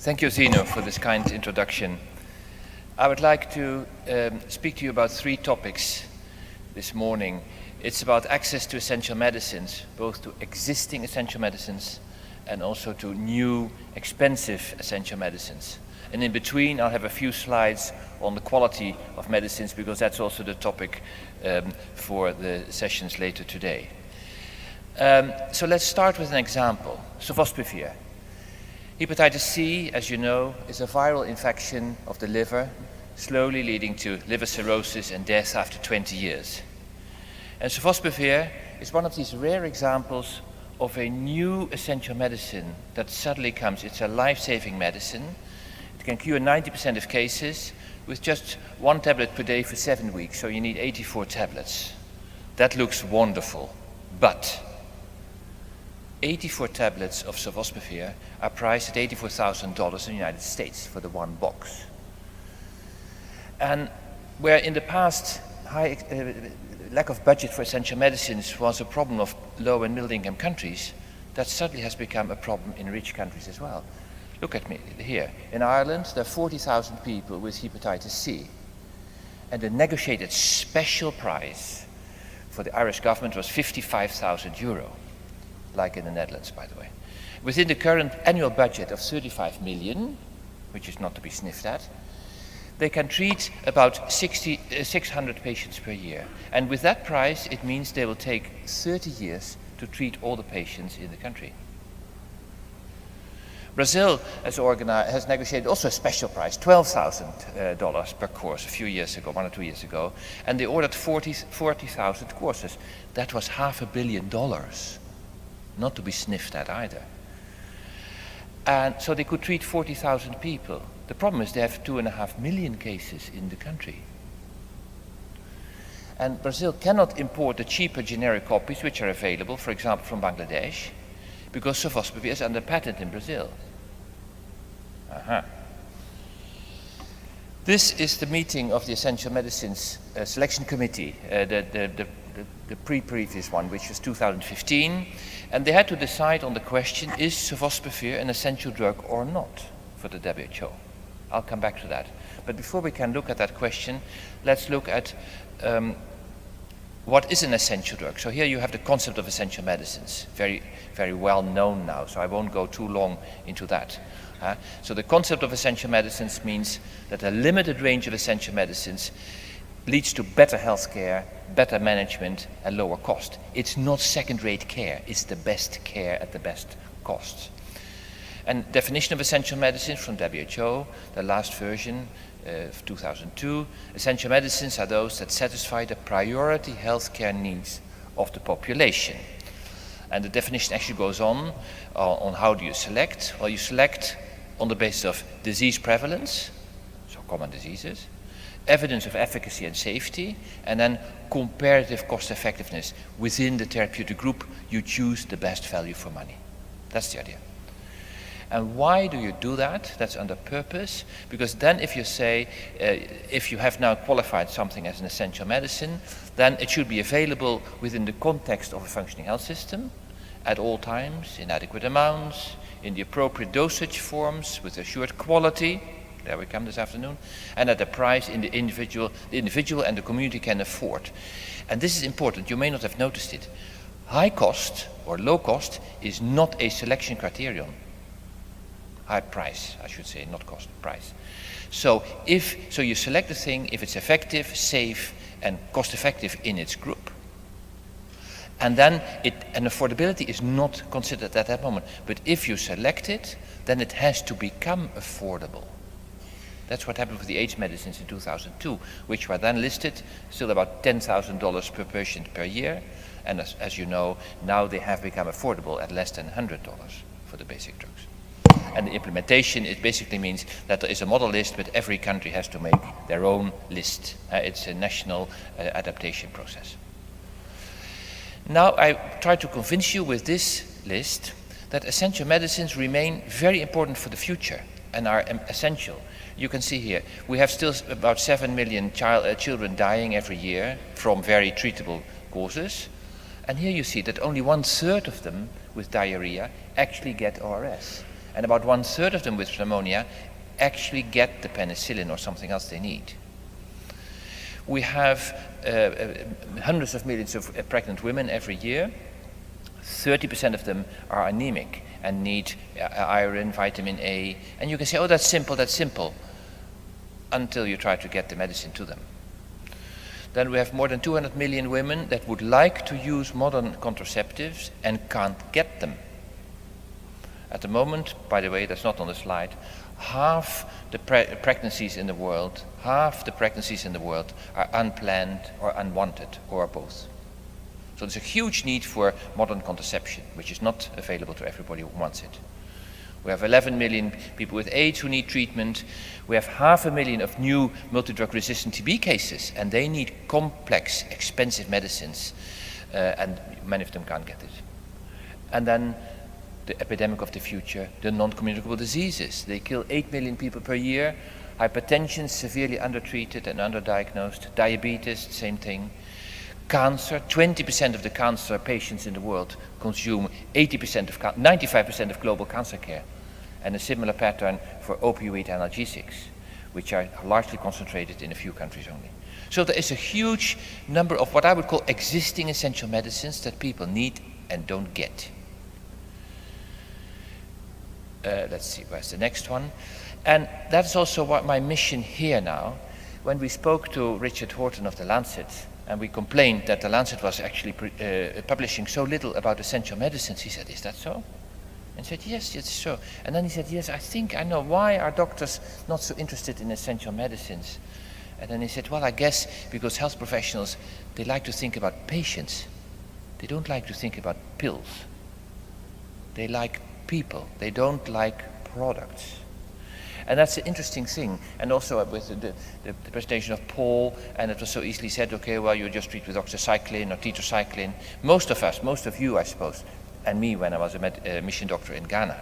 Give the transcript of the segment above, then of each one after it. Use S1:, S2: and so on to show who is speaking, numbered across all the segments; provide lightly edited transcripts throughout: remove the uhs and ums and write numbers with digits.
S1: Thank you, Zeno, for this kind introduction. I would like to speak to you about three topics this morning. It's about access to essential medicines, both to existing essential medicines and also to new, expensive essential medicines. And in between, I'll have a few slides on the quality of medicines, because that's also the topic for the sessions later today. So let's start with an example, sofosbuvir. Hepatitis C, as you know, is a viral infection of the liver, slowly leading to liver cirrhosis and death after 20 years. And sofosbuvir is one of these rare examples of a new essential medicine that suddenly comes. It's a life-saving medicine. It can cure 90% of cases with just 1 tablet per day for 7 weeks, so you need 84 tablets. That looks wonderful, but 84 tablets of sofosbuvir are priced at $84,000 in the United States for the one box. And where in the past lack of budget for essential medicines was a problem of low and middle income countries, that suddenly has become a problem in rich countries as well. Look at me here. In Ireland, there are 40,000 people with hepatitis C. And the negotiated special price for the Irish government was €55,000. Like in the Netherlands, by the way. Within the current annual budget of 35 million, which is not to be sniffed at, they can treat about 600 patients per year. And with that price, it means they will take 30 years to treat all the patients in the country. Brazil has negotiated also a special price, $12,000 per course a few years ago, 1 or 2 years ago, and they ordered 40,000 courses. That was $500 million. Not to be sniffed at either. And so they could treat 40,000 people. The problem is they have 2.5 million cases in the country. And Brazil cannot import the cheaper generic copies which are available, for example, from Bangladesh, because sofosbuvir is under patent in Brazil. This is the meeting of the Essential Medicines Selection Committee, the previous one, which was 2015, and they had to decide on the question, is sofosbuvir an essential drug or not for the WHO? I'll come back to that. But before we can look at that question, let's look at what is an essential drug. So here you have the concept of essential medicines, very, very well known now, so I won't go too long into that. So the concept of essential medicines means that a limited range of essential medicines leads to better health care, better management, and lower cost. It's not second-rate care, it's the best care at the best cost. And definition of essential medicines from WHO, the last version of 2002, essential medicines are those that satisfy the priority health care needs of the population. And the definition actually goes on how do you select? Well, you select on the basis of disease prevalence, so common diseases, evidence of efficacy and safety, and then comparative cost effectiveness. Within the therapeutic group, you choose the best value for money. That's the idea. And why do you do that? That's under purpose, because then if you say, if you have now qualified something as an essential medicine, then it should be available within the context of a functioning health system, at all times, in adequate amounts, in the appropriate dosage forms, with assured quality, there we come this afternoon, and at a price the individual and the community can afford. And this is important, you may not have noticed it. High cost, or low cost, is not a selection criterion. High price, I should say, not cost, price. So you select the thing if it's effective, safe, and cost effective in its group. And then affordability is not considered at that moment. But if you select it, then it has to become affordable. That's what happened with the AIDS medicines in 2002, which were then listed, still about $10,000 per patient per year. And as you know, now they have become affordable at less than $100 for the basic drugs. And the implementation, it basically means that there is a model list, but every country has to make their own list. It's a national adaptation process. Now I try to convince you with this list that essential medicines remain very important for the future and are essential. You can see here, we have still about 7 million children dying every year from very treatable causes. And here you see that only 1/3 of them with diarrhea actually get ORS. And about 1/3 of them with pneumonia actually get the penicillin or something else they need. We have hundreds of millions of pregnant women every year. 30% of them are anemic and need iron, vitamin A. And you can say, oh, that's simple, until you try to get the medicine to them. Then we have more than 200 million women that would like to use modern contraceptives and can't get them. At the moment, by the way, that's not on the slide, half the pregnancies in the world are unplanned or unwanted, or both. So there's a huge need for modern contraception, which is not available to everybody who wants it. We have 11 million people with AIDS who need treatment. We have 500,000 of new multi-drug resistant TB cases, and they need complex, expensive medicines, and many of them can't get it. And then the epidemic of the future, the non-communicable diseases. They kill 8 million people per year. Hypertension, severely undertreated and underdiagnosed. Diabetes, same thing. Cancer, 20% of the cancer patients in the world consume 95% of global cancer care. And a similar pattern for opioid analgesics, which are largely concentrated in a few countries only. So there is a huge number of what I would call existing essential medicines that people need and don't get. Let's see, where's the next one? And that's also what my mission here now. When we spoke to Richard Horton of The Lancet, and we complained that The Lancet was actually publishing so little about essential medicines, he said, is that so? And said, yes, it's so. And then he said, yes, I think I know. Why are doctors not so interested in essential medicines? And then he said, well, I guess because health professionals, they like to think about patients. They don't like to think about pills. They like people. They don't like products. And that's an interesting thing. And also with the presentation of Paul, and it was so easily said, okay, well, you just treat with oxycycline or tetracycline. Most of us, most of you, I suppose, and me when I was a mission doctor in Ghana,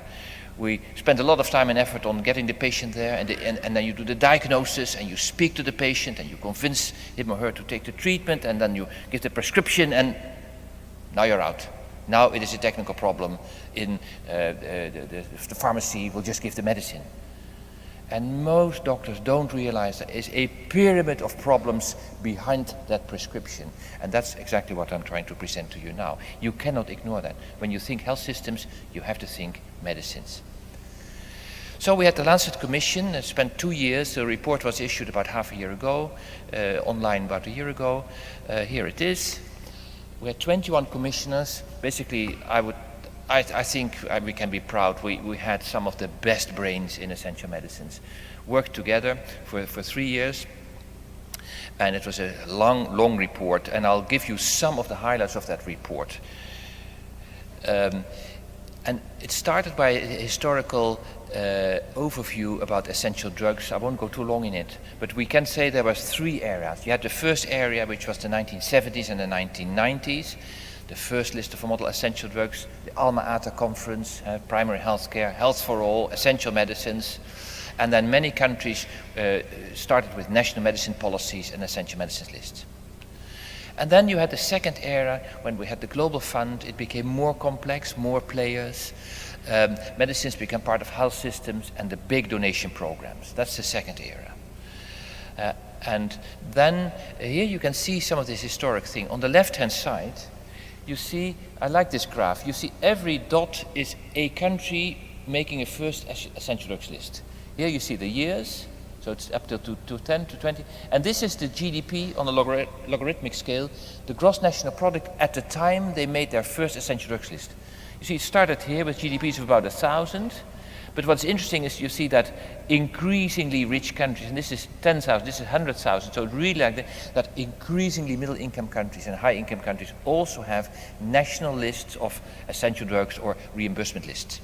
S1: we spent a lot of time and effort on getting the patient there, and then you do the diagnosis, and you speak to the patient, and you convince him or her to take the treatment, and then you give the prescription, and now you're out. Now it is a technical problem in the pharmacy will just give the medicine. And most doctors don't realize there is a pyramid of problems behind that prescription. And that's exactly what I'm trying to present to you now. You cannot ignore that. When you think health systems, you have to think medicines. So we had the Lancet Commission. It spent 2 years. The report was issued about half a year ago, online about a year ago. Here it is. We had 21 commissioners. Basically, I think we can be proud. We had some of the best brains in essential medicines worked together for 3 years. And it was a long report. And I'll give you some of the highlights of that report. And it started by a historical overview about essential drugs. I won't go too long in it, but we can say there were 3 areas. You had the first area, which was the 1970s and the 1990s, the first list of model essential drugs, the Alma Ata conference, primary health care, health for all, essential medicines, and then many countries started with national medicine policies and essential medicines lists. And then you had the second era, when we had the Global Fund. It became more complex, more players. Medicines became part of health systems and the big donation programs. That's the second era. And then here you can see some of this historic thing. On the left-hand side, you see, I like this graph. You see every dot is a country making a first essential drugs list. Here you see the years. So it's up to 10 to 20. And this is the GDP on a logarithmic scale, the gross national product at the time they made their first essential drugs list. You see, it started here with GDPs of about 1,000. But what's interesting is you see that increasingly rich countries, and this is 10,000, this is 100,000, so really like that increasingly middle-income countries and high-income countries also have national lists of essential drugs or reimbursement lists.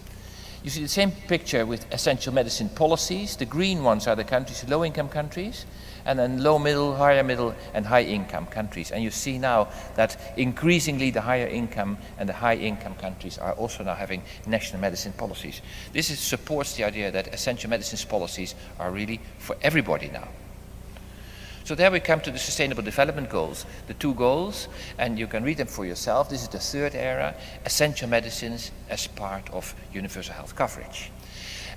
S1: You see the same picture with essential medicine policies. The green ones are the countries, low-income countries, and then low, middle, higher middle, and high-income countries. And you see now that increasingly the higher income and the high-income countries are also now having national medicine policies. This supports the idea that essential medicines policies are really for everybody now. So there we come to the Sustainable Development Goals, the 2 goals, and you can read them for yourself. This is the third era, essential medicines as part of universal health coverage.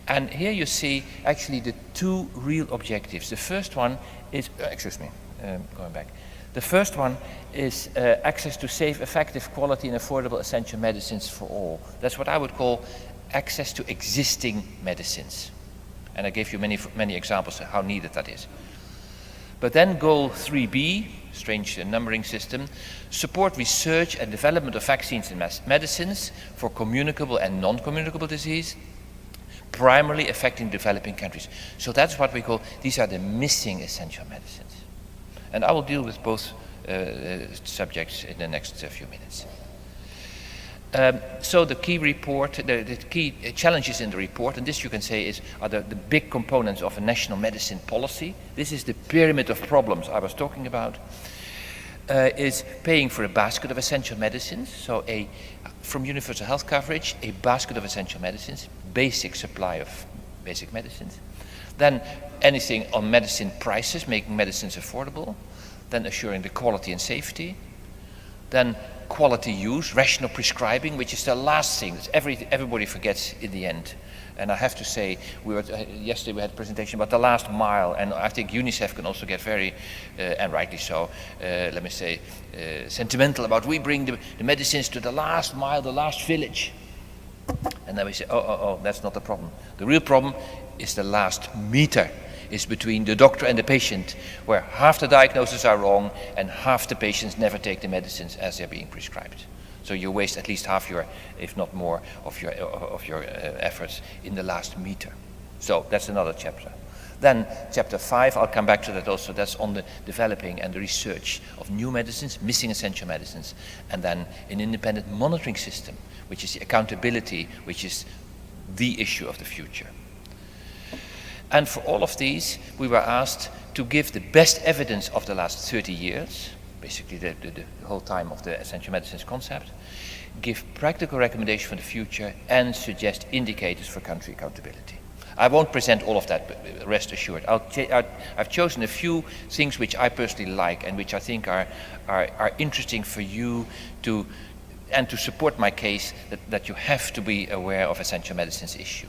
S1: And here you see actually the two real objectives. The first one is, going back. The first one is access to safe, effective, quality and affordable essential medicines for all. That's what I would call access to existing medicines. And I gave you many examples of how needed that is. But then goal 3B, strange numbering system, support research and development of vaccines and medicines for communicable and non-communicable disease, primarily affecting developing countries. So that's what we call, these are the missing essential medicines. And I will deal with both subjects in the next few minutes. So the key report, the key challenges in the report, and this you can say are the big components of a national medicine policy. This is the pyramid of problems I was talking about. Is paying for a basket of essential medicines, so from universal health coverage, a basket of essential medicines, basic supply of basic medicines. Then anything on medicine prices, making medicines affordable. Then assuring the quality and safety. Then quality use, rational prescribing, which is the last thing that everybody forgets in the end. And I have to say, yesterday we had a presentation about the last mile, and I think UNICEF can also get very, and rightly so, let me say, sentimental about we bring the medicines to the last mile, the last village. And then we say, oh, that's not the problem. The real problem is the last meter. Is between the doctor and the patient, where half the diagnoses are wrong and half the patients never take the medicines as they're being prescribed. So you waste at least half your, if not more, of your efforts in the last meter. So that's another chapter. Then chapter 5, I'll come back to that also, that's on the developing and the research of new medicines, missing essential medicines, and then an independent monitoring system, which is the accountability, which is the issue of the future. And for all of these, we were asked to give the best evidence of the last 30 years, basically the whole time of the essential medicines concept, give practical recommendations for the future, and suggest indicators for country accountability. I won't present all of that, but rest assured. I've chosen a few things which I personally like and which I think are interesting for you to support my case that you have to be aware of essential medicines issue.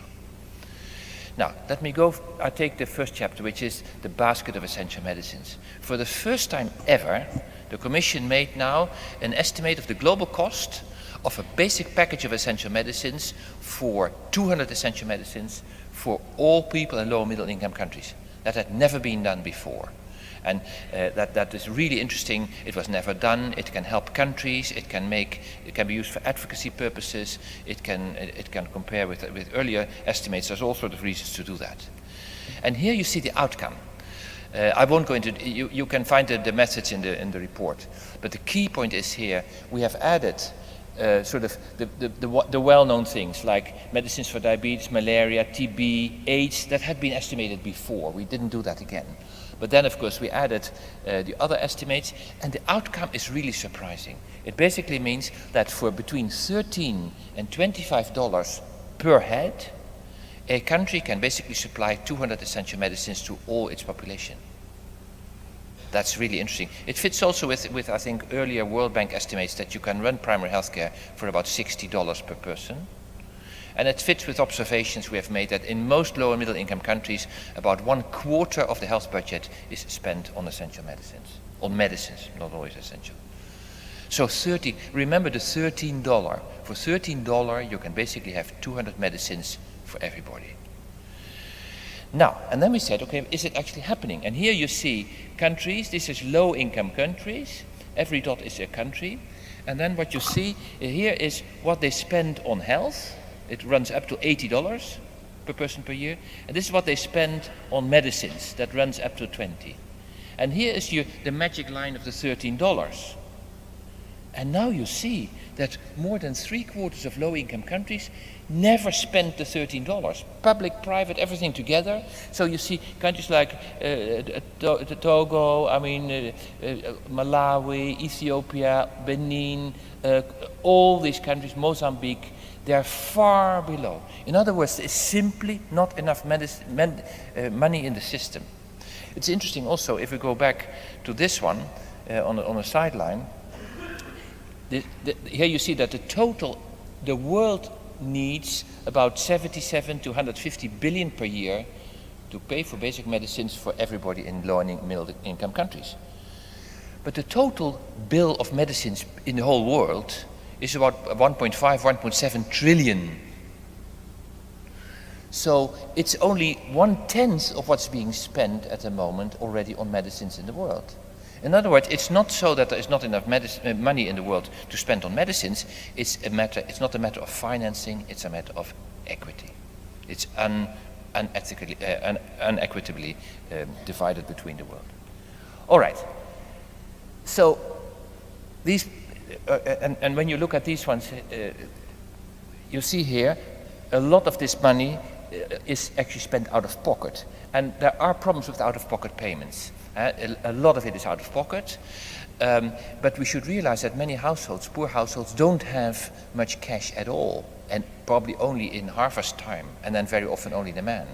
S1: Now, let me go, I take the first chapter, which is the basket of essential medicines. For the first time ever, the Commission made now an estimate of the global cost of a basic package of essential medicines for 200 essential medicines for all people in low and middle income countries. That had never been done before. And that is really interesting. It was never done. It can help countries. It can be used for advocacy purposes. It can compare with earlier estimates. There's all sorts of reasons to do that. And here you see the outcome. I won't go into. You can find the methods in the report. But the key point is here we have added sort of the well-known things like medicines for diabetes, malaria, TB, AIDS that had been estimated before. We didn't do that again. But then, of course, we added the other estimates, and the outcome is really surprising. It basically means that for between $13 and $25 per head, a country can basically supply 200 essential medicines to all its population. That's really interesting. It fits also with I think, earlier World Bank estimates that you can run primary healthcare for about $60 per person. And it fits with observations we have made that in most low and middle income countries, about 1/4 of the health budget is spent on essential medicines. On medicines, not always essential. So remember the $13. For $13, you can basically have 200 medicines for everybody. Now, and then we said, okay, is it actually happening? And here you see countries, this is low income countries, every dot is a country. And then what you see here is what they spend on health. It runs up to $80 per person per year. And this is what they spend on medicines. That runs up to $20. And here is the magic line of the $13. And now you see that more than 3/4 of low-income countries never spent the $13. Public, private, everything together. So you see countries like Togo, Malawi, Ethiopia, Benin, all these countries, Mozambique, they're far below. In other words, there's simply not enough money in the system. It's interesting also, if we go back to this one on a sideline, here you see that the world needs about 77 to 150 billion per year to pay for basic medicines for everybody in low and middle income countries. But the total bill of medicines in the whole world is about 1.5, 1.7 trillion. So it's only 1/10 of what's being spent at the moment already on medicines in the world. In other words, it's not so that there is not enough money in the world to spend on medicines. It's not a matter of financing, it's a matter of equity. It's unequitably divided between the world. All right. So these, and when you look at these ones, you see here, a lot of this money is actually spent out of pocket. And there are problems with out-of-pocket payments. A lot of it is out of pocket. But we should realize that many households, poor households, don't have much cash at all. And probably only in harvest time. And then very often only the man.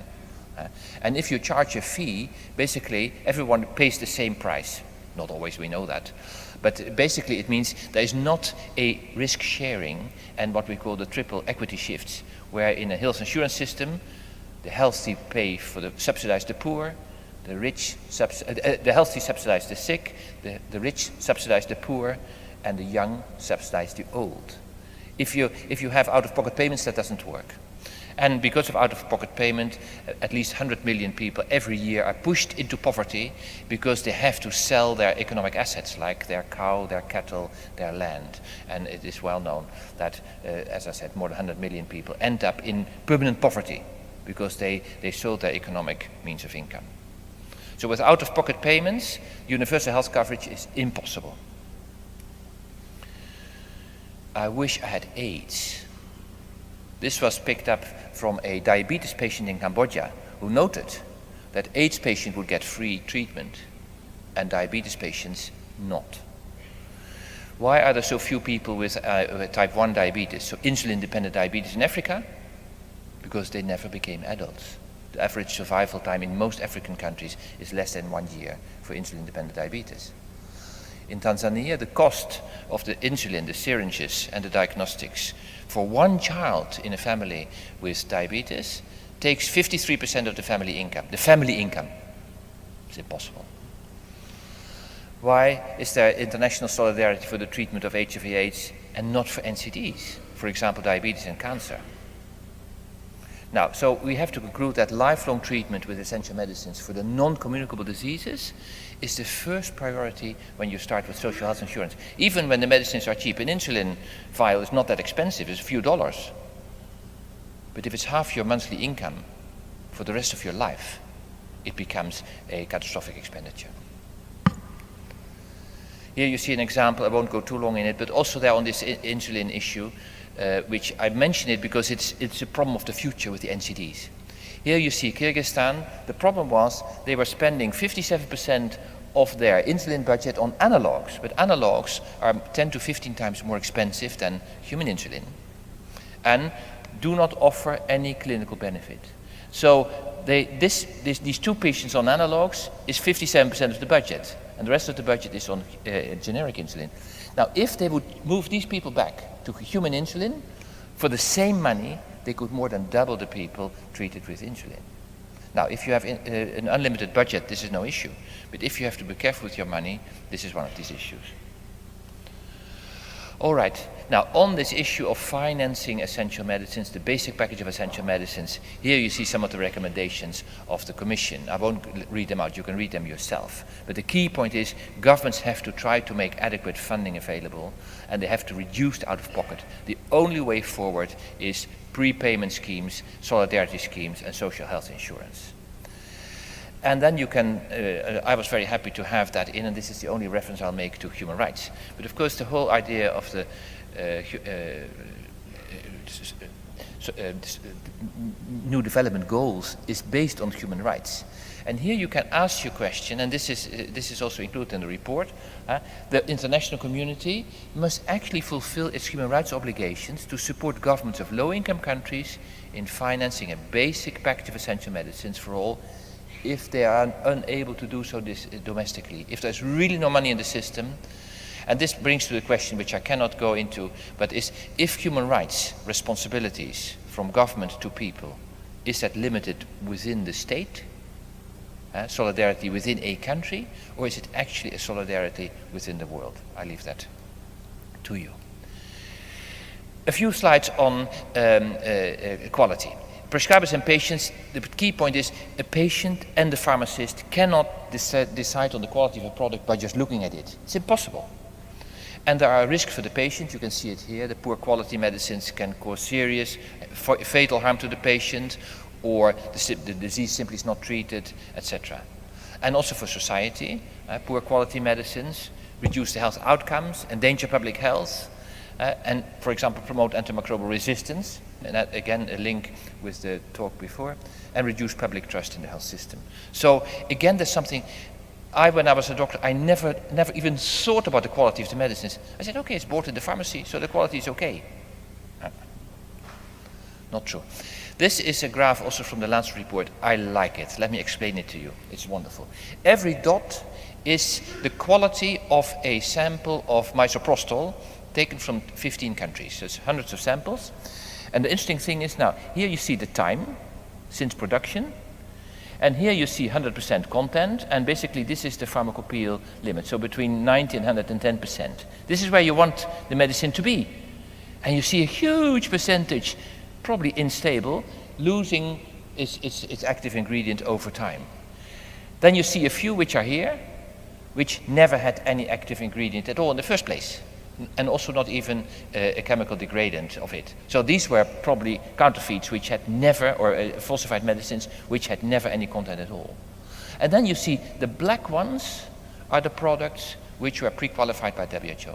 S1: And if you charge a fee, basically everyone pays the same price. Not always, we know that. But basically it means there is not a risk sharing and what we call the triple equity shifts, where in a health insurance system, the healthy pay for subsidize the poor, the healthy subsidize the sick, the rich subsidize the poor, and the young subsidize the old. If you have out-of-pocket payments, that doesn't work. And because of out-of-pocket payment, at least 100 million people every year are pushed into poverty because they have to sell their economic assets, like their cow, their cattle, their land. And it is well known that, as I said, more than 100 million people end up in permanent poverty because they sold their economic means of income. So with out-of-pocket payments, universal health coverage is impossible. I wish I had AIDS. This was picked up from a diabetes patient in Cambodia who noted that AIDS patients would get free treatment and diabetes patients not. Why are there so few people with type 1 diabetes, so insulin-dependent diabetes in Africa? Because they never became adults. The average survival time in most African countries is less than 1 year for insulin-dependent diabetes. In Tanzania, the cost of the insulin, the syringes, and the diagnostics for one child in a family with diabetes takes 53% of the family income. The family income. It's impossible. Why is there international solidarity for the treatment of HIV/AIDS and not for NCDs? For example, diabetes and cancer. Now, so we have to conclude that lifelong treatment with essential medicines for the non-communicable diseases is the first priority when you start with social health insurance. Even when the medicines are cheap, an insulin vial is not that expensive, it's a few dollars. But if it's half your monthly income for the rest of your life, it becomes a catastrophic expenditure. Here you see an example, I won't go too long in it, but also there on this insulin issue, which I mention it because it's a problem of the future with the NCDs. Here you see Kyrgyzstan, the problem was they were spending 57% of their insulin budget on analogs, but analogs are 10 to 15 times more expensive than human insulin and do not offer any clinical benefit. So these two patients on analogs is 57% of the budget, and the rest of the budget is on generic insulin. Now, if they would move these people back to human insulin, for the same money, they could more than double the people treated with insulin. Now, if you have an unlimited budget, this is no issue. But if you have to be careful with your money, this is one of these issues. All right, now on this issue of financing essential medicines, the basic package of essential medicines, here you see some of the recommendations of the Commission. I won't read them out, you can read them yourself. But the key point is governments have to try to make adequate funding available and they have to reduce the out-of-pocket. The only way forward is prepayment schemes, solidarity schemes and social health insurance. And then you can, I was very happy to have that in, and this is the only reference I'll make to human rights. But of course the whole idea of the new development goals is based on human rights. And here you can ask your question, and this is also included in the report, the international community must actually fulfill its human rights obligations to support governments of low-income countries in financing a basic package of essential medicines for all if they are unable to do so domestically. If there's really no money in the system, And this brings to the question, which I cannot go into, but is if human rights responsibilities from government to people, is that limited within the state, solidarity within a country, or is it actually a solidarity within the world? I leave that to you. A few slides on quality. Prescribers and patients, the key point is a patient and the pharmacist cannot decide on the quality of a product by just looking at it. It's impossible. And there are risks for the patient. You can see it here. The poor quality medicines can cause serious, fatal harm to the patient, or the disease simply is not treated, etc. And also for society, poor quality medicines reduce the health outcomes, endanger public health, and, for example, promote antimicrobial resistance, and that, again, a link with the talk before, and reduce public trust in the health system. So, again, there's something, when I was a doctor, I never even thought about the quality of the medicines. I said, okay, it's bought in the pharmacy, so the quality is okay. Not true. This is a graph also from the Lancet report. I like it. Let me explain it to you. It's wonderful. Every dot is the quality of a sample of misoprostol taken from 15 countries. So it's hundreds of samples. And the interesting thing is now, here you see the time since production, and here you see 100% content, and basically this is the pharmacopoeial limit, so between 90 and 110%. This is where you want the medicine to be. And you see a huge percentage, probably unstable, losing its active ingredient over time. Then you see a few which are here, which never had any active ingredient at all in the first place, and also not even a chemical degradant of it. So these were probably counterfeits which had never, or falsified medicines which had never any content at all. And then you see the black ones are the products which were pre-qualified by WHO.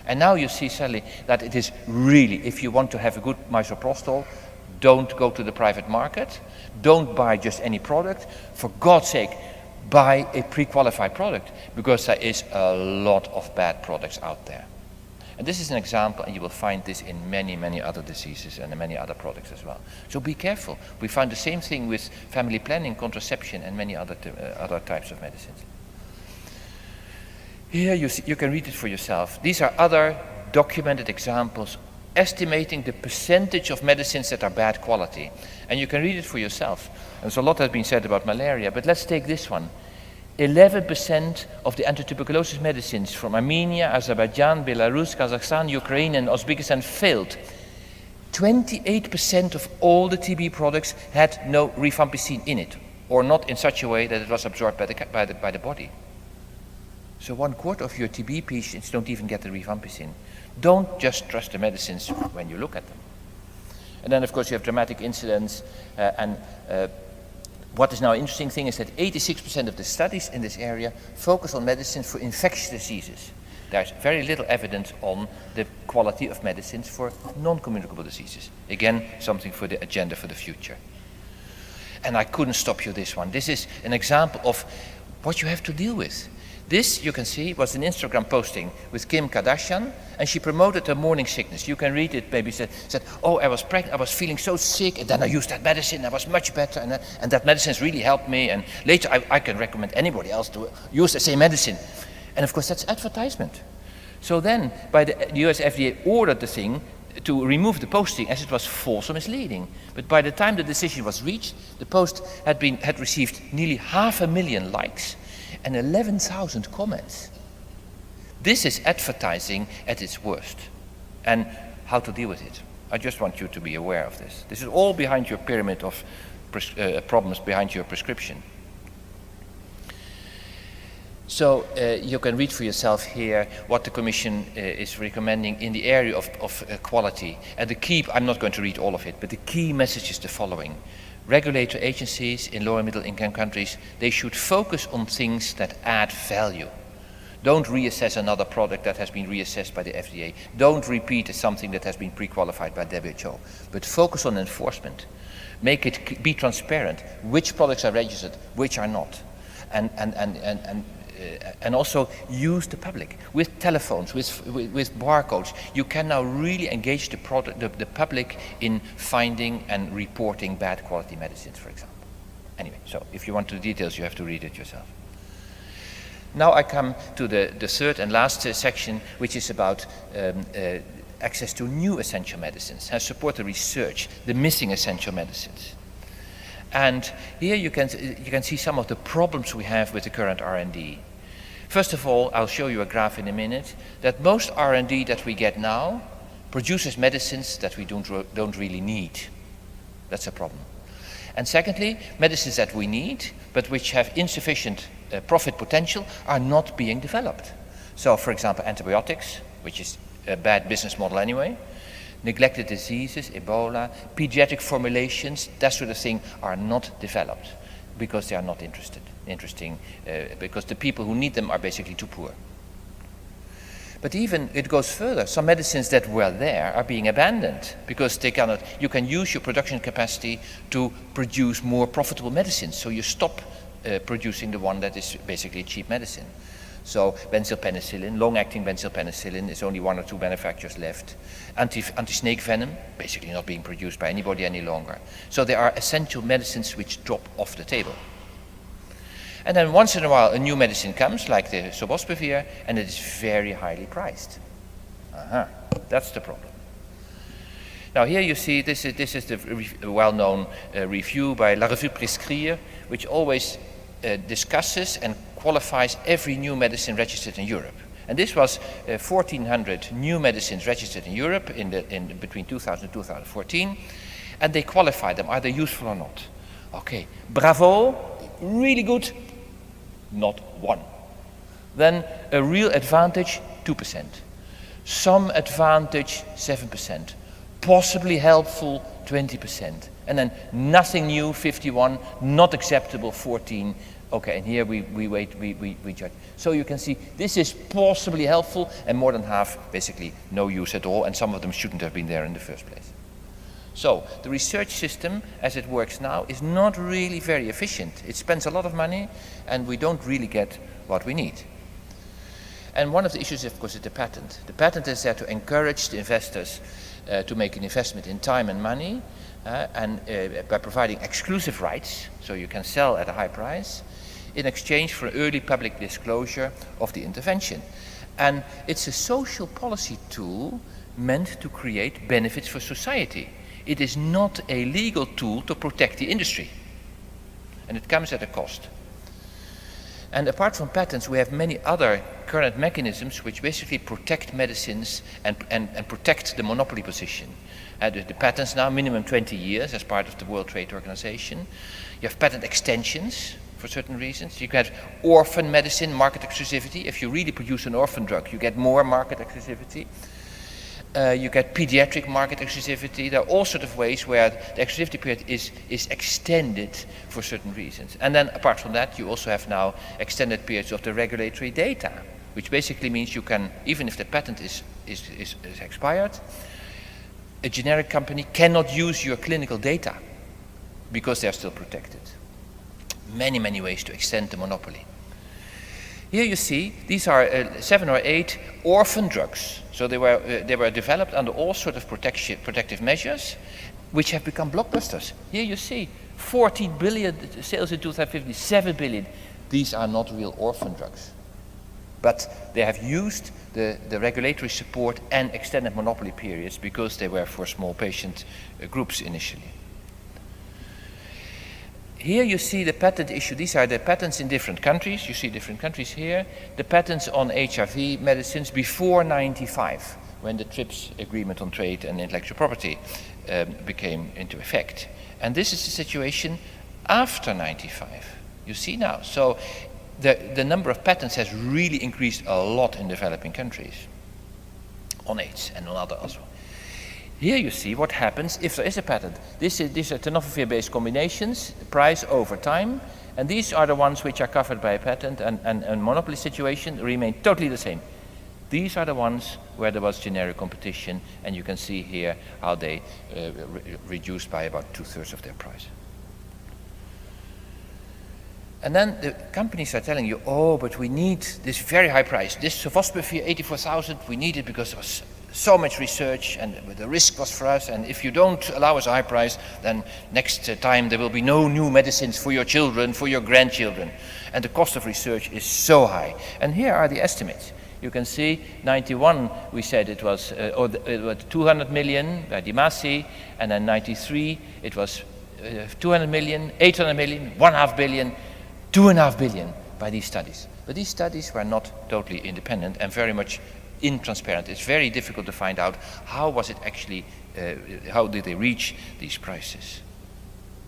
S1: And now you see suddenly that it is really, if you want to have a good misoprostol, don't go to the private market, don't buy just any product. For God's sake, buy a pre-qualified product, because there is a lot of bad products out there. And this is an example, and you will find this in many, many other diseases and in many other products as well. So be careful. We find the same thing with family planning, contraception, and many other types of medicines. Here you can read it for yourself. These are other documented examples estimating the percentage of medicines that are bad quality. And you can read it for yourself. There's a lot that's been said about malaria, but let's take this one. 11% of the anti-tuberculosis medicines from Armenia, Azerbaijan, Belarus, Kazakhstan, Ukraine, and Uzbekistan failed. 28% of all the TB products had no rifampicin in it, or not in such a way that it was absorbed by the body. So 1/4 of your TB patients don't even get the rifampicin. Don't just trust the medicines when you look at them. And then, of course, you have dramatic incidents. What is now an interesting thing is that 86% of the studies in this area focus on medicines for infectious diseases. There's very little evidence on the quality of medicines for non-communicable diseases. Again, something for the agenda for the future. And I couldn't stop you this one. This is an example of what you have to deal with. This, you can see, was an Instagram posting with Kim Kardashian, and she promoted her morning sickness. You can read it, maybe said, oh, I was pregnant, I was feeling so sick, and then I used that medicine, I was much better, and that medicine's really helped me, and later I can recommend anybody else to use the same medicine. And of course, that's advertisement. So then, the US FDA ordered the thing to remove the posting as it was false or misleading. But by the time the decision was reached, the post had received nearly 500,000 likes, and 11,000 comments. This is advertising at its worst. And how to deal with it. I just want you to be aware of this. This is all behind your pyramid of problems behind your prescription. So you can read for yourself here what the Commission is recommending in the area of quality. And the key, I'm not going to read all of it, but the key message is the following. Regulatory agencies in low and middle income countries, they should focus on things that add value. Don't reassess another product that has been reassessed by the FDA. Don't repeat something that has been pre-qualified by WHO. But focus on enforcement. Make it be transparent. Which products are registered, which are not. And also use the public with telephones, with barcodes. You can now really engage the public in finding and reporting bad quality medicines, for example. Anyway, so if you want the details, you have to read it yourself. Now I come to the third and last section, which is about access to new essential medicines and support the research, the missing essential medicines. And here you can see some of the problems we have with the current R&D. First of all, I'll show you a graph in a minute, that most R&D that we get now produces medicines that we don't really need. That's a problem. And secondly, medicines that we need, but which have insufficient profit potential, are not being developed. So, for example, antibiotics, which is a bad business model anyway, neglected diseases, Ebola, pediatric formulations, that sort of thing, are not developed because they are not interesting, because the people who need them are basically too poor. But even it goes further. Some medicines that were there are being abandoned because they cannot. You can use your production capacity to produce more profitable medicines, so you stop producing the one that is basically cheap medicine. So benzylpenicillin, long-acting benzylpenicillin, is only 1 or 2 manufacturers left. Anti-snake venom, basically not being produced by anybody any longer. So there are essential medicines which drop off the table. And then once in a while a new medicine comes, like the Sofosbuvir, and it is very highly priced. That's the problem. Now here you see, this is the well-known review by La Revue Prescrire, which always discusses and qualifies every new medicine registered in Europe. And this was 1,400 new medicines registered in Europe between 2000 and 2014, and they qualify them. Are they useful or not? Okay, bravo, really good, not 1. Then a real advantage, 2%. Some advantage, 7%. Possibly helpful, 20%. And then nothing new, 51, not acceptable, 14. Okay, and here we judge. So you can see this is possibly helpful, and more than half basically no use at all, and some of them shouldn't have been there in the first place. So the research system as it works now is not really very efficient. It spends a lot of money and we don't really get what we need. And one of the issues, of course, is the patent. The patent is there to encourage the investors to make an investment in time and money, and by providing exclusive rights, so you can sell at a high price, in exchange for early public disclosure of the intervention. And it's a social policy tool meant to create benefits for society. It is not a legal tool to protect the industry. And it comes at a cost. And apart from patents, we have many other current mechanisms which basically protect medicines and protect the monopoly position. The patents now, minimum 20 years as part of the World Trade Organization. You have patent extensions for certain reasons. You can have orphan medicine, market exclusivity. If you really produce an orphan drug, you get more market exclusivity. You get pediatric market exclusivity. There are all sorts of ways where the exclusivity period is extended for certain reasons. And then apart from that, you also have now extended periods of the regulatory data, which basically means you can, even if the patent is expired, a generic company cannot use your clinical data because they are still protected. Many, many ways to extend the monopoly. Here you see, these are 7 or 8 orphan drugs. So they were developed under all sorts of protective measures, which have become blockbusters. Here you see, 14 billion sales in 2015, 7 billion. These are not real orphan drugs. But they have used the regulatory support and extended monopoly periods because they were for small patient groups initially. Here you see the patent issue. These are the patents in different countries. You see different countries here. The patents on HIV medicines before 95, when the TRIPS Agreement on Trade and Intellectual Property became into effect. And this is the situation after 95. You see now. So the number of patents has really increased a lot in developing countries on AIDS and on other as well. Here you see what happens if there is a patent. These are tenofovir-based combinations, price over time, and these are the ones which are covered by a patent, and monopoly situation remain totally the same. These are the ones where there was generic competition, and you can see here how they reduced by about 2/3 of their price. And then the companies are telling you, oh, but we need this very high price. This Sofosbuvir 84,000, we need it because it was so much research, and the risk was for us, and if you don't allow us a high price, then next time there will be no new medicines for your children, for your grandchildren. And the cost of research is so high. And here are the estimates. You can see 91, we said it was 200 million by Di Masi, and then 93 it was 200 million, 800 million, 1.5 billion, 2.5 billion by these studies. But these studies were not totally independent and very much intransparent. It's very difficult to find out how was it actually, how did they reach these prices.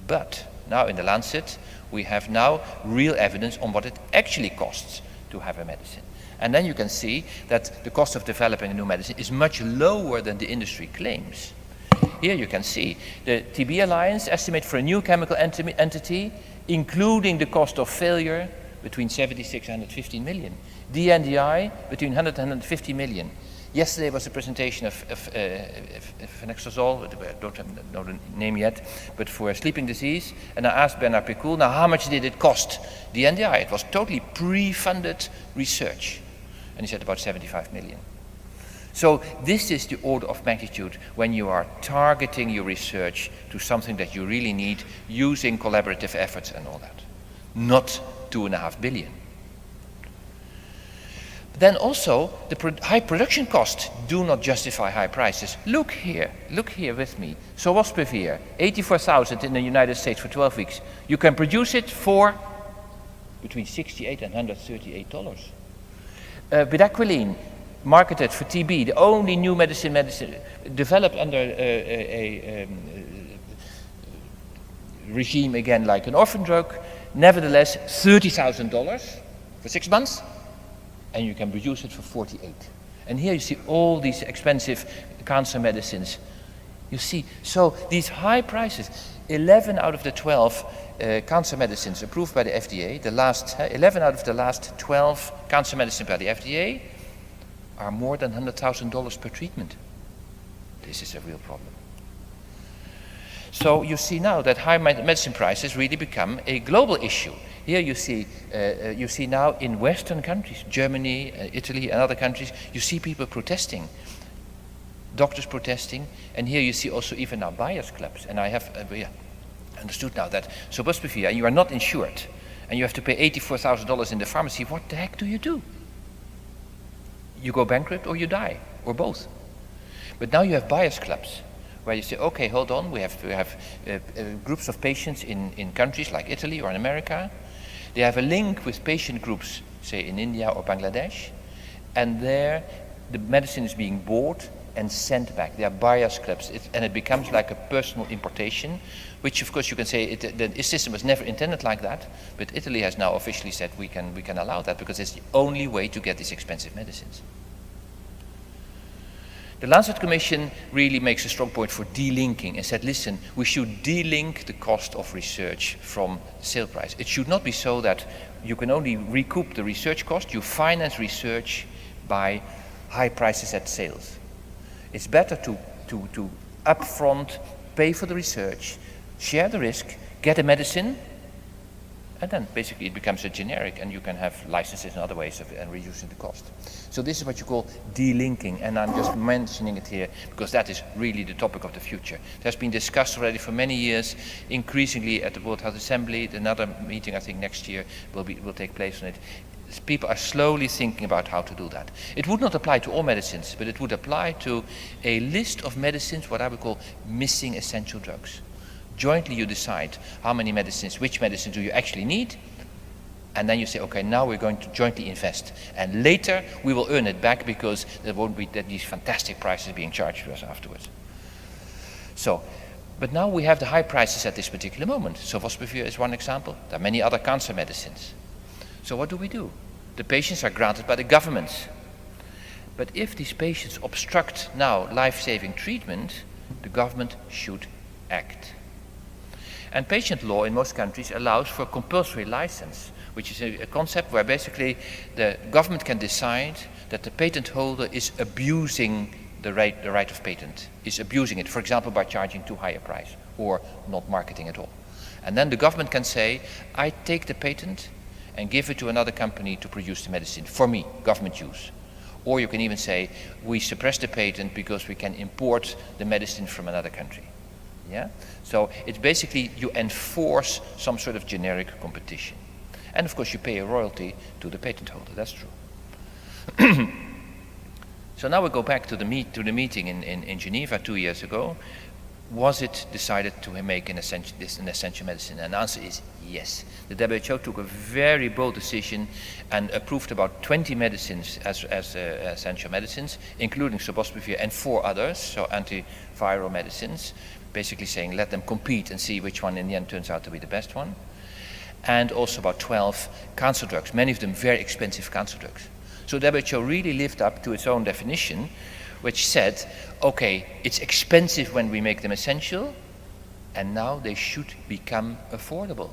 S1: But now in the Lancet, we have now real evidence on what it actually costs to have a medicine. And then you can see that the cost of developing a new medicine is much lower than the industry claims. Here you can see the TB Alliance estimate for a new chemical entity, including the cost of failure, between 76 and 115 million. DNDi between 100 and 150 million. Yesterday was a presentation of Hogerzeil, I don't know the name yet, but for a sleeping disease. And I asked Bernard Pécoul, now how much did it cost? DNDi, it was totally pre-funded research. And he said about 75 million. So this is the order of magnitude when you are targeting your research to something that you really need using collaborative efforts and all that. Not 2.5 billion. Then also, the high production costs do not justify high prices. Look here with me. Sofosbuvir, 84,000 in the United States for 12 weeks. You can produce it for between $68 and $138. Bedaquiline, marketed for TB, the only new medicine developed under a regime again like an orphan drug. Nevertheless, $30,000 for 6 months, and you can produce it for 48. And here you see all these expensive cancer medicines. You see, so these high prices, 11 out of the 12 cancer medicines approved by the FDA, 11 out of the last 12 cancer medicines by the FDA are more than $100,000 per treatment. This is a real problem. So you see now that high medicine prices really become a global issue. Here you see now in Western countries, Germany, Italy and other countries, you see people protesting, doctors protesting, and here you see also even now buyers clubs. And I have understood now that Sofosbuvir, you are not insured, and you have to pay $84,000 in the pharmacy. What the heck do you do? You go bankrupt or you die, or both. But now you have buyers clubs, where you say, okay, hold on, we have groups of patients in countries like Italy or in America. They have a link with patient groups, say in India or Bangladesh, and there the medicine is being bought and sent back. They are buyers clubs, and it becomes like a personal importation, which of course you can say the system was never intended like that, but Italy has now officially said we can allow that because it's the only way to get these expensive medicines. The Lancet Commission really makes a strong point for delinking and said, listen, we should delink the cost of research from sale price. It should not be so that you can only recoup the research cost, you finance research by high prices at sales. It's better to upfront pay for the research, share the risk, get a medicine, and then basically it becomes a generic and you can have licenses and other ways of reducing the cost. So this is what you call delinking, and I'm just mentioning it here because that is really the topic of the future. It has been discussed already for many years, increasingly at the World Health Assembly. Another meeting I think next year will take place on it. People are slowly thinking about how to do that. It would not apply to all medicines, but it would apply to a list of medicines, what I would call missing essential drugs. Jointly you decide how many medicines, which medicines do you actually need, and then you say, okay, now we're going to jointly invest. And later we will earn it back because there won't be these fantastic prices being charged to us afterwards. So, but now we have the high prices at this particular moment. Sofosbuvir is one example. There are many other cancer medicines. So what do? The patients are granted by the governments. But if these patients obstruct now life-saving treatment, the government should act. And patient law in most countries allows for compulsory license, which is a concept where basically the government can decide that the patent holder is abusing the right of patent, is abusing it, for example, by charging too high a price or not marketing at all. And then the government can say, I take the patent and give it to another company to produce the medicine for me, government use. Or you can even say, we suppress the patent because we can import the medicine from another country. Yeah? So it's basically you enforce some sort of generic competition. And of course you pay a royalty to the patent holder, that's true. So now we go back to the meeting in Geneva 2 years ago. Was it decided to make an essential medicine? And the answer is yes. The WHO took a very bold decision and approved about 20 medicines as essential medicines, including sofosbuvir and 4 others, so antiviral medicines, basically saying let them compete and see which one in the end turns out to be the best one. And also about 12 cancer drugs, many of them very expensive cancer drugs. So WHO really lived up to its own definition, which said, okay, it's expensive when we make them essential, and now they should become affordable,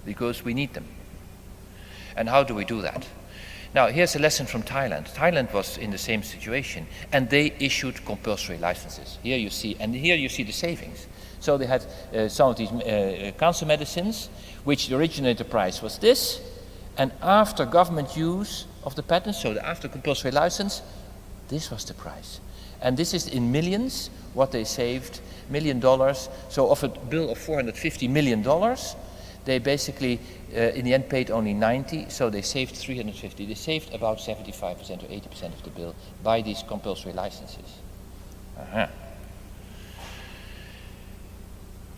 S1: because we need them. And how do we do that? Now, here's a lesson from Thailand. Thailand was in the same situation, and they issued compulsory licenses. Here you see the savings. So they had some of these cancer medicines, which the originator price was this, and after government use of the patent, so after compulsory license, this was the price. And this is in millions, what they saved, $1 million. So of a bill of $450 million, they basically, in the end, paid only 90, so they saved 350. They saved about 75% or 80% of the bill by these compulsory licenses.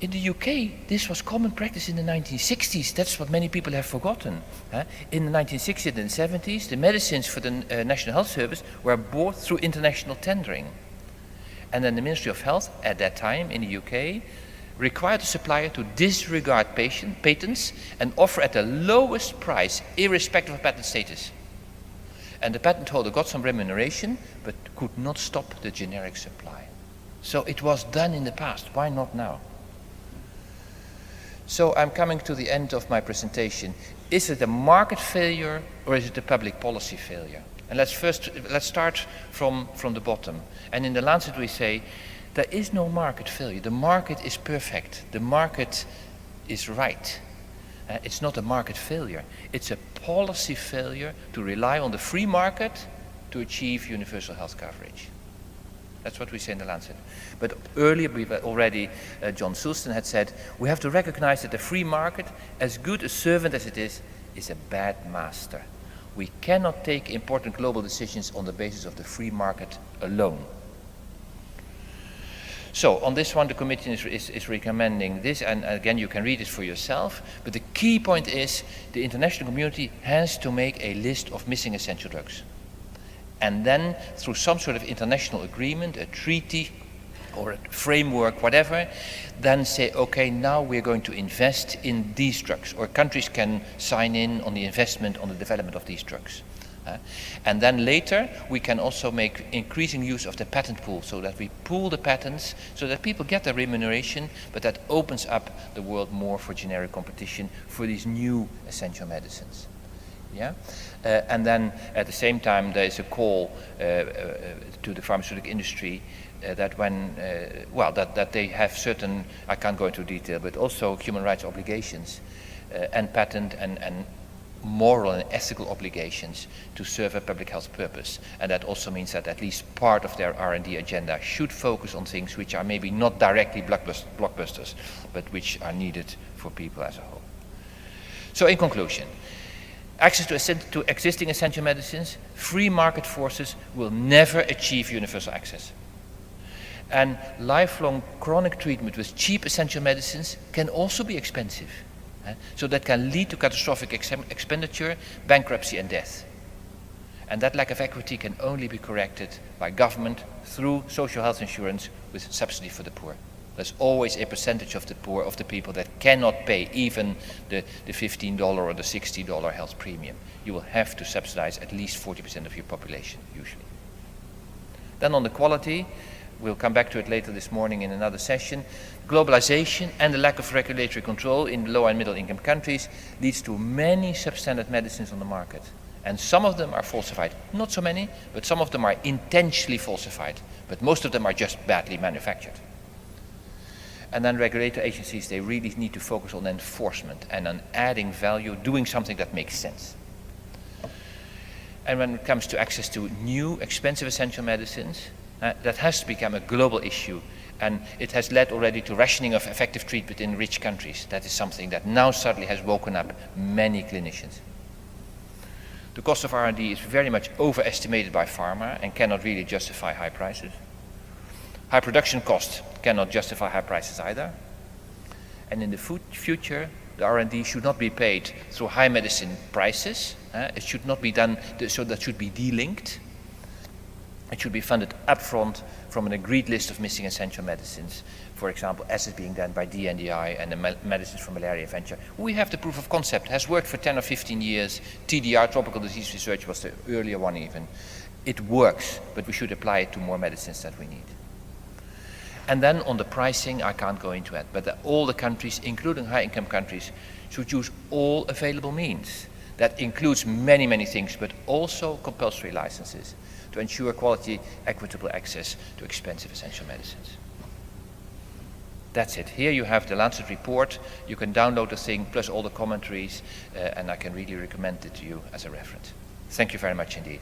S1: In the UK, this was common practice in the 1960s. That's what many people have forgotten. In the 1960s and 70s, the medicines for the National Health Service were bought through international tendering. And then the Ministry of Health, at that time in the UK, required the supplier to disregard patents and offer at the lowest price, irrespective of patent status. And the patent holder got some remuneration, but could not stop the generic supply. So it was done in the past. Why not now? So I'm coming to the end of my presentation. Is it a market failure or is it a public policy failure? And let's start from the bottom. And in the Lancet we say, there is no market failure. The market is perfect. The market is right. It's not a market failure. It's a policy failure to rely on the free market to achieve universal health coverage. That's what we say in the Lancet. But earlier, already John Sulston had said, we have to recognize that the free market, as good a servant as it is a bad master. We cannot take important global decisions on the basis of the free market alone. So on this one, the committee is recommending this, and again, you can read it for yourself. But the key point is the international community has to make a list of missing essential drugs. And then, through some sort of international agreement, a treaty or a framework, whatever, then say, okay, now we're going to invest in these drugs, or countries can sign in on the investment on the development of these drugs. And then later, we can also make increasing use of the patent pool, so that we pool the patents, so that people get their remuneration, but that opens up the world more for generic competition for these new essential medicines. Yeah? And then at the same time there is a call to the pharmaceutical industry that when, that they have certain, I can't go into detail, but also human rights obligations and patent and moral and ethical obligations to serve a public health purpose. And that also means that at least part of their R&D agenda should focus on things which are maybe not directly blockbusters, but which are needed for people as a whole. So in conclusion, access to existing essential medicines, free market forces will never achieve universal access. And lifelong chronic treatment with cheap essential medicines can also be expensive. So that can lead to catastrophic expenditure, bankruptcy and death. And that lack of equity can only be corrected by government through social health insurance with subsidy for the poor. There's always a percentage of the poor, of the people that cannot pay even the $15 or the $60 health premium. You will have to subsidize at least 40% of your population, usually. Then on the quality, we'll come back to it later this morning in another session. Globalization and the lack of regulatory control in low and middle income countries leads to many substandard medicines on the market. And some of them are falsified. Not so many, but some of them are intentionally falsified. But most of them are just badly manufactured. And then regulatory agencies, they really need to focus on enforcement and on adding value, doing something that makes sense. And when it comes to access to new, expensive essential medicines, that has to become a global issue. And it has led already to rationing of effective treatment in rich countries. That is something that now suddenly has woken up many clinicians. The cost of R&D is very much overestimated by pharma and cannot really justify high prices. High production costs cannot justify high prices either. And in the future, the R&D should not be paid through high medicine prices. It should not be done, so that should be delinked. It should be funded upfront from an agreed list of missing essential medicines, for example, as is being done by DNDi and the Medicines for Malaria Venture. We have the proof of concept, has worked for 10 or 15 years. TDR, Tropical Disease Research, was the earlier one even. It works, but we should apply it to more medicines that we need. And then on the pricing, I can't go into it, but all the countries, including high-income countries, should use all available means. That includes many, many things, but also compulsory licenses to ensure quality, equitable access to expensive essential medicines. That's it. Here you have the Lancet report. You can download the thing, plus all the commentaries, and I can really recommend it to you as a reference. Thank you very much indeed.